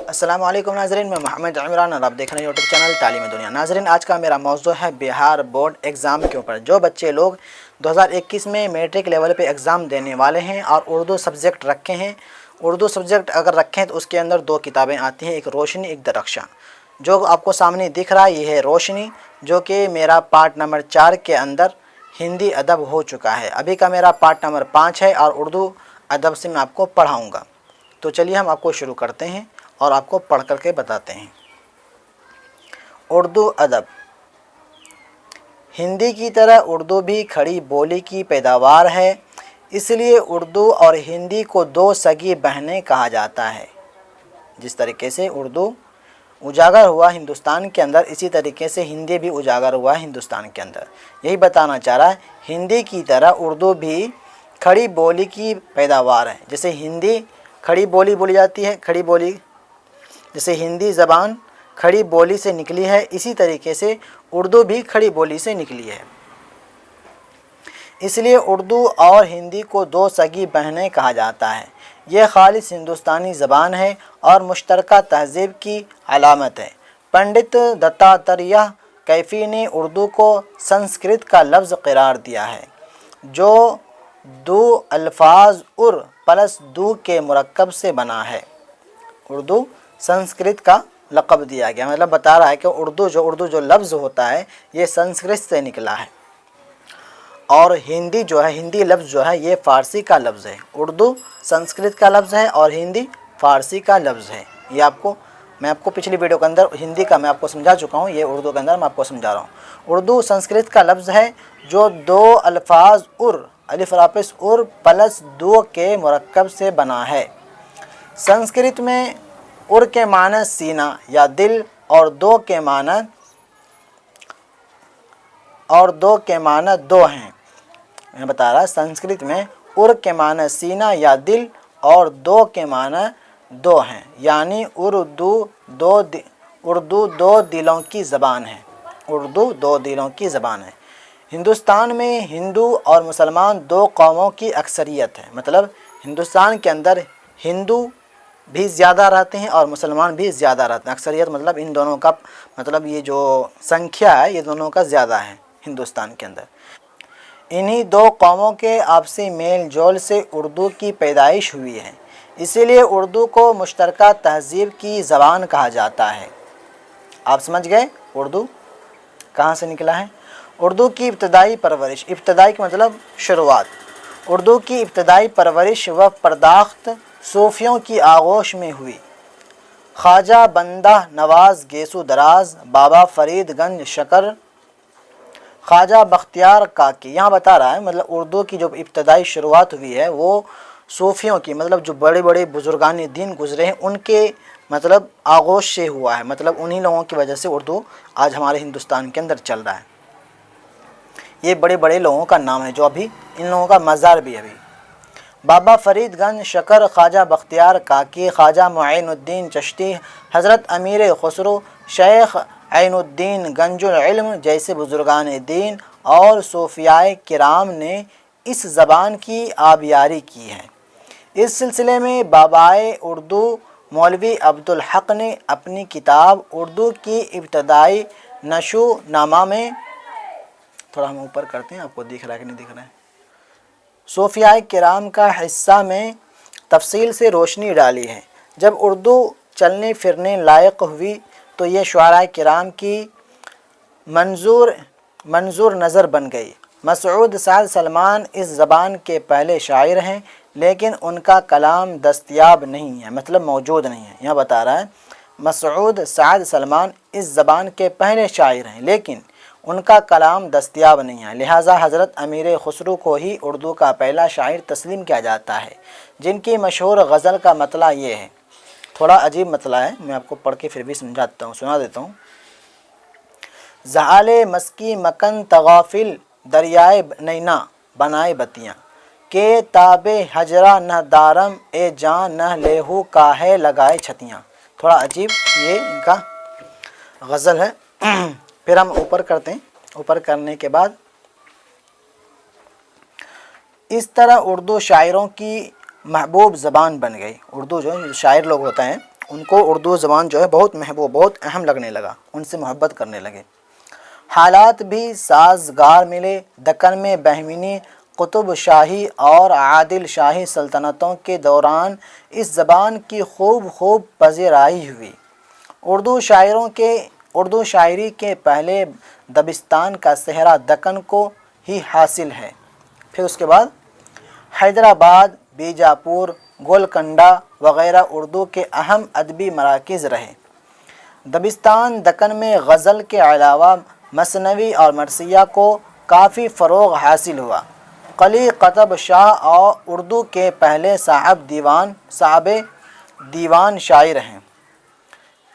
अस्सलाम वालेकुम नाज़रीन, मैं मोहम्मद इमरान और आप देख रहे हैं यूट्यूब चैनल तालीम दुनिया। नाज़रीन, आज का मेरा मौज़ू है बिहार बोर्ड एग्ज़ाम के ऊपर। जो बच्चे लोग 2021 में मैट्रिक लेवल पे एग्ज़ाम देने वाले हैं और उर्दू सब्जेक्ट रखे हैं, उर्दू सब्जेक्ट अगर रखें तो उसके अंदर दो किताबें आती हैं, एक रोशनी एक दरख्शां। जो आपको सामने दिख रहा है ये है रोशनी, जो कि मेरा पार्ट नंबर 4 के अंदर हिंदी अदब हो चुका है। अभी का मेरा पार्ट नंबर 5 है और उर्दू अदब से मैं आपको पढ़ाऊँगा। तो चलिए हम आपको शुरू करते हैं और आपको पढ़ करके बताते हैं। उर्दू अदब। हिंदी की तरह उर्दू भी खड़ी बोली की पैदावार है, इसलिए उर्दू और हिंदी को दो सगी बहनें कहा जाता है। जिस तरीके से उर्दू उजागर हुआ हिंदुस्तान के अंदर, इसी तरीके से हिंदी भी उजागर हुआ हिंदुस्तान के अंदर। यही बताना चाह रहा है, हिंदी की तरह उर्दू भी खड़ी बोली की पैदावार है। जैसे हिंदी खड़ी बोली बोली जाती है, खड़ी बोली, जैसे हिंदी ज़बान खड़ी बोली से निकली है, इसी तरीके से उर्दू भी खड़ी बोली से निकली है। इसलिए उर्दू और हिंदी को दो सगी बहनें कहा जाता है। यह खालिस हिंदुस्तानी ज़बान है और मुश्तरका तहज़ीब की अलामत है। पंडित दत्तात्रेय कैफ़ी ने उर्दू को संस्कृत का लफ्ज़ करार दिया है, जो दो अल्फाज उर प्लस दू के मुरक्कब से बना है। उर्दू संस्कृत का लक़ब दिया गया, मतलब बता रहा है कि उर्दू जो लफ्ज़ होता है ये संस्कृत से निकला है। और हिंदी जो है, हिंदी लफ्ज़ जो है ये फ़ारसी का लफ्ज़ है। उर्दू संस्कृत का लफ्ज़ है और हिंदी फ़ारसी का लफ्ज़ है। ये मैं आपको पिछली वीडियो के अंदर हिंदी का मैं आपको समझा चुका हूँ, ये उर्दू के अंदर मैं आपको समझा रहा हूँ। उर्दू संस्कृत का लफ्ज़ है जो दो अल्फाज उर, अलिफ रापेस उर प्लस दो के मुरक्कब से बना है। संस्कृत में उर के माना सीना या दिल और दो के माना दो हैं। मैं बता रहा, संस्कृत में उर के माना सीना या दिल और दो के माना दो हैं, यानी उर्दू दो दिलों की ज़बान है। उर्दू दो दिलों की ज़बान है। हिंदुस्तान में हिंदू और मुसलमान दो कौमों की अक्सरियत है, मतलब हिंदुस्तान के अंदर हिंदू भी ज़्यादा रहते हैं और मुसलमान भी ज़्यादा रहते हैं। अक्सरियत मतलब इन दोनों का, मतलब ये जो संख्या है ये दोनों का ज़्यादा है हिंदुस्तान के अंदर। इन्हीं दो कौमों के आपसी मेल जोल से उर्दू की पैदाइश हुई है, इसीलिए उर्दू को मुश्तरका तहज़ीब की ज़बान कहा जाता है। आप समझ गए उर्दू कहाँ से निकला है। उर्दू की इब्तदाई परवरिश, इब्तदाई का मतलब शुरुआत। उर्दू की इब्तदाई परवरिश व पर्दाख्त सूफ़ियों की आगोश में हुई। ख्वाजा बंदा नवाज़ गेसू दराज, बाबा फरीद गंज शकर, ख्वाजा बख्तियार काकी, यहाँ बता रहा है मतलब उर्दू की जो इब्तदाई शुरुआत हुई है वो सूफ़ियों की, मतलब जो बड़े बड़े बुजुर्गान दीन गुज़रे हैं उनके मतलब आगोश से हुआ है। मतलब उन्हीं लोगों की वजह से उर्दू आज हमारे हिंदुस्तान के अंदर चल रहा है। ये बड़े बड़े लोगों का नाम है जो अभी इन लोगों का मज़ार भी अभी। बाबा फरीदगंज शकर, ख्वाजा बख्तियार काकी, ख्वाजा मुईनुद्दीन चिश्ती, हज़रत अमीर खुसरो, शेख ऐनुद्दीन गंजुल इल्म जैसे बुजुर्गान दीन और सूफियाए किराम ने इस ज़बान की आबियारी की है। इस सिलसिले में बाबाए उर्दू मौलवी अब्दुल हक ने अपनी किताब उर्दू की इब्तदाई नशो नामा में, थोड़ा हम ऊपर करते हैं, आपको दिख रहा है कि नहीं दिख रहा है, सूफियाए किराम का हिस्सा में तफसील से रोशनी डाली है। जब उर्दू चलने फिरने लायक हुई तो ये शुआराए किराम की मंजूर नज़र बन गई। मसऊद साद सलमान इस ज़बान के पहले शायर हैं, लेकिन उनका कलाम दस्तयाब नहीं है, मतलब मौजूद नहीं है। यहाँ बता रहा है मसऊद साद सलमान इस ज़बान के पहले शायर हैं, लेकिन उनका कलाम दस्तयाब नहीं है। लिहाजा हज़रत अमीर खुसरो को ही उर्दू का पहला शायर तस्लीम किया जाता है, जिनकी मशहूर गज़ल का मतला ये है। थोड़ा अजीब मतला है, मैं आपको पढ़ के फिर भी समझाता हूँ, सुना देता हूँ। ज़हाले मस्की मकन तगाफिल दरियाए नैना बनाए बतियाँ, के ताबे हजरा न दारम ए जान न लेहू काहे लगाए छतियाँ। थोड़ा अजीब ये इनका गज़ल है। फिर हम ऊपर करते हैं। ऊपर करने के बाद इस तरह उर्दू शायरों की महबूब ज़बान बन गई। उर्दू जो शायर लोग होते हैं ان کو اردو زبان جو ہے بہت محبوب، بہت اہم لگنے لگا، ان سے محبت کرنے لگے۔ حالات بھی سازگار ملے۔ دکن میں بہمنی، قطب شاہی اور عادل شاہی سلطنتوں کے دوران اس زبان کی خوب پذیرائی ہوئی۔ اردو شاعری کے پہلے دبستان کا صحرا دکن کو ہی حاصل ہے۔ پھر اس کے بعد حیدرآباد، بیجاپور، گولکنڈہ وغیرہ اردو کے اہم ادبی مراکز رہے۔ دبستان دکن میں غزل کے علاوہ مثنوی اور مرثیہ کو کافی فروغ حاصل ہوا۔ قلی قطب شاہ اور اردو کے پہلے صاحب دیوان شاعر ہیں۔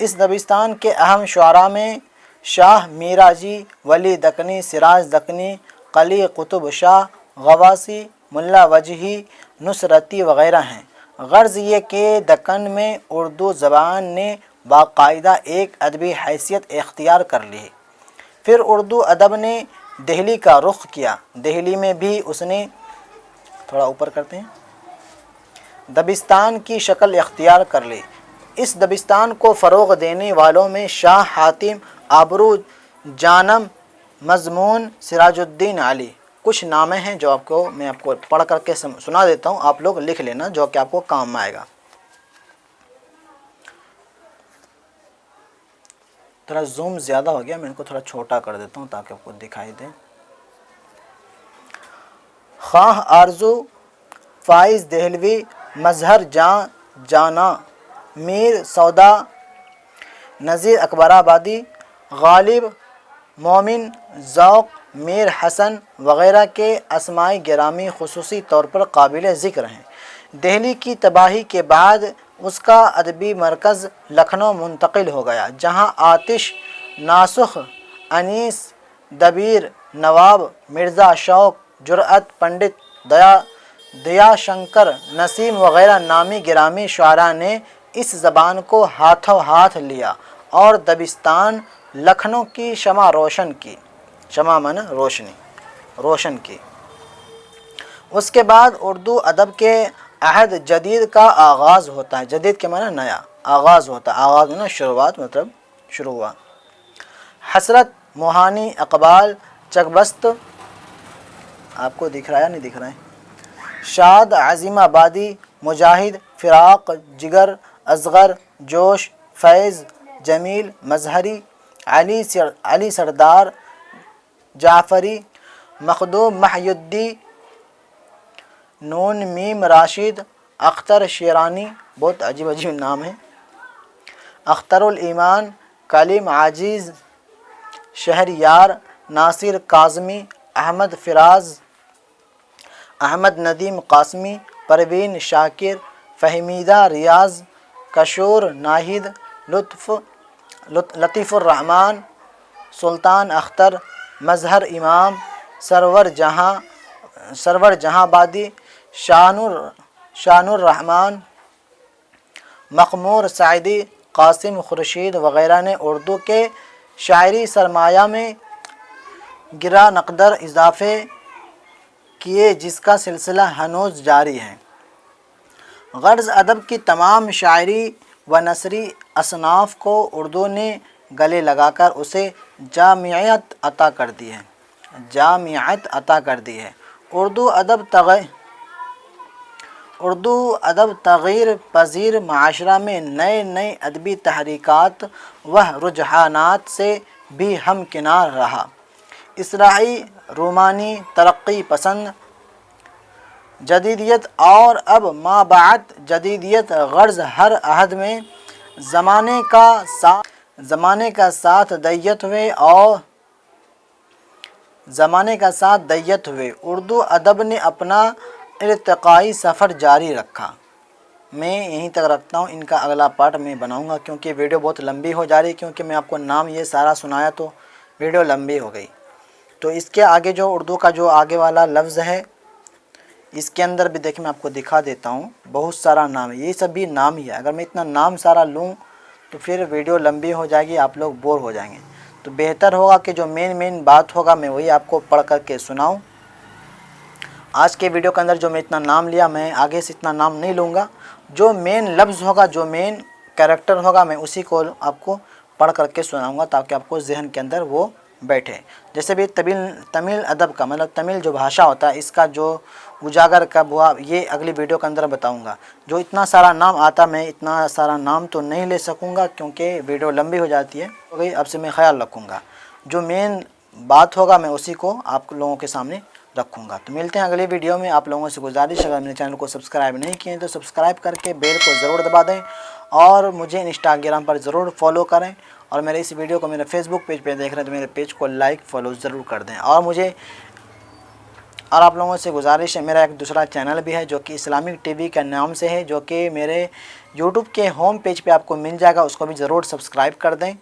اس دبستان کے اہم شعراء میں شاہ میرا جی، ولی دکنی، سراج دکنی، قلی قطب شاہ، غواصی، ملا وجہی، نصرتی وغیرہ ہیں۔ غرض یہ کہ دکن میں اردو زبان نے باقاعدہ ایک ادبی حیثیت اختیار کر لی۔ پھر اردو ادب نے دہلی کا رخ کیا۔ دہلی میں بھی اس نے تھوڑا اوپر کرتے ہیں دبستان کی شکل اختیار کر لی۔ اس دبستان کو فروغ دینے والوں میں شاہ حاتم آبرو جانم، مضمون، سراج الدین علی کچھ نام ہیں جو میں آپ کو پڑھ کر کے سنا دیتا ہوں، آپ لوگ لکھ لینا جو کہ آپ کو کام آئے گا۔ تھوڑا زوم زیادہ ہو گیا، میں ان کو تھوڑا چھوٹا کر دیتا ہوں تاکہ آپ کو دکھائی دے۔ خواہ آرزو، فائز دہلوی، مظہر جانا، میر سودا، نذیر اکبر آبادی، غالب، مومن، ذوق، میر حسن وغیرہ کے اسماء گرامی خصوصی طور پر قابل ذکر ہیں۔ دہلی کی تباہی کے بعد اس کا ادبی مرکز لکھنؤ منتقل ہو گیا، جہاں آتش، ناسخ، انیس، دبیر، نواب، مرزا شوق، جرأت، پنڈت دیا شنکر، نسیم وغیرہ نامی گرامی شعراء نے اس زبان کو ہاتھوں ہاتھ لیا اور دبستان لکھنؤ کی شمع روشن کی۔ شمع معنی روشن کی۔ اس کے بعد اردو ادب کے عہد جدید کا آغاز ہوتا ہے۔ جدید کے معنی نیا، آغاز ہوتا ہے۔ آغاز معنی شروعات، مطلب شروع ہوا۔ حسرت موہانی، اقبال چکبست، آپ کو دکھ رہا ہے یا نہیں دکھ رہا ہے؟ شاد عظیم آبادی، مجاہد، فراق، جگر، اصغر، جوش، فیض، جمیل، مظہری، علی سردار، جعفری، مخدوم، محی الدین، نون میم راشد، اختر شیرانی، بہت عجیب نام ہے، اختر الایمان، کلیم عزیز، شہریار، ناصر کاظمی، احمد فراز، احمد ندیم قاسمی، پروین شاکر، فہمیدہ ریاض، کشور ناہید، لطیف الرحمن، سلطان اختر، مظہر امام، سرور جہاں آبادی، شان الرحمن، مقمور سعیدی، قاسم خورشید وغیرہ نے اردو کے شاعری سرمایہ میں گرا نقدر اضافے کیے، جس کا سلسلہ ہنوز جاری ہے۔ غرض ادب کی تمام شاعری و نثری اصناف کو اردو نے گلے لگا کر اسے جامعیت عطا کر دی ہے۔ اردو ادب تغیر پذیر معاشرہ میں نئے ادبی تحریکات و رجحانات سے بھی ہمکنار رہا۔ اصلاحی، رومانی، ترقی پسند، جدیدیت اور اب مابعد جدیدیت، غرض ہر عہد میں زمانے کا ساتھ دیت ہوئے اردو ادب نے اپنا ارتقائی سفر جاری رکھا۔ میں یہیں تک رکھتا ہوں، ان کا اگلا پارٹ میں بناؤں گا کیونکہ ویڈیو بہت لمبی ہو جا رہی ہے، کیونکہ میں آپ کو نام یہ سارا سنایا تو ویڈیو لمبی ہو گئی۔ تو اس کے آگے جو اردو کا جو آگے والا لفظ ہے، اس کے اندر بھی دیکھیں میں آپ کو دکھا دیتا ہوں، بہت سارا نام ہے، یہ سب بھی نام ہی ہے۔ اگر میں اتنا نام سارا لوں تو پھر ویڈیو لمبی ہو جائے گی، آپ لوگ بور ہو جائیں گے۔ تو بہتر ہوگا کہ جو مین بات ہوگا میں وہی آپ کو پڑھ کر کے سناؤں۔ آج کے ویڈیو کے اندر جو میں اتنا نام لیا، میں آگے سے اتنا نام نہیں لوں گا۔ جو مین لفظ ہوگا، جو مین कैरेक्टर होगा मैं उसी को आपको पढ़ करके सुनाऊंगा ताकि आपको ज़हन के अंदर वो बैठे। जैसे भी तमिल अदब का मतलब तमिल जो भाषा होता है इसका जो उजागर कब हुआ ये अगली वीडियो के अंदर बताऊंगा। जो इतना सारा नाम आता मैं इतना सारा नाम तो नहीं ले सकूंगा क्योंकि वीडियो लंबी हो जाती है, तो भाई अब से मैं ख्याल रखूँगा। जो मेन बात होगा मैं उसी को आप लोगों के सामने रखूँगा। तो मिलते हैं अगली वीडियो में। आप लोगों से गुजारिश, अगर मेरे चैनल को सब्सक्राइब नहीं किए तो सब्सक्राइब करके बेल को ज़रूर दबा दें और मुझे इंस्टाग्राम पर ज़रूर फॉलो करें। और मेरे इस वीडियो को मेरे फेसबुक पेज पे देख रहे हैं तो मेरे पेज को लाइक फॉलो ज़रूर कर दें। और आप लोगों से गुजारिश है, मेरा एक दूसरा चैनल भी है जो कि इस्लामिक टीवी के नाम से है, जो कि मेरे यूट्यूब के होम पेज पे आपको मिल जाएगा, उसको भी ज़रूर सब्सक्राइब कर दें।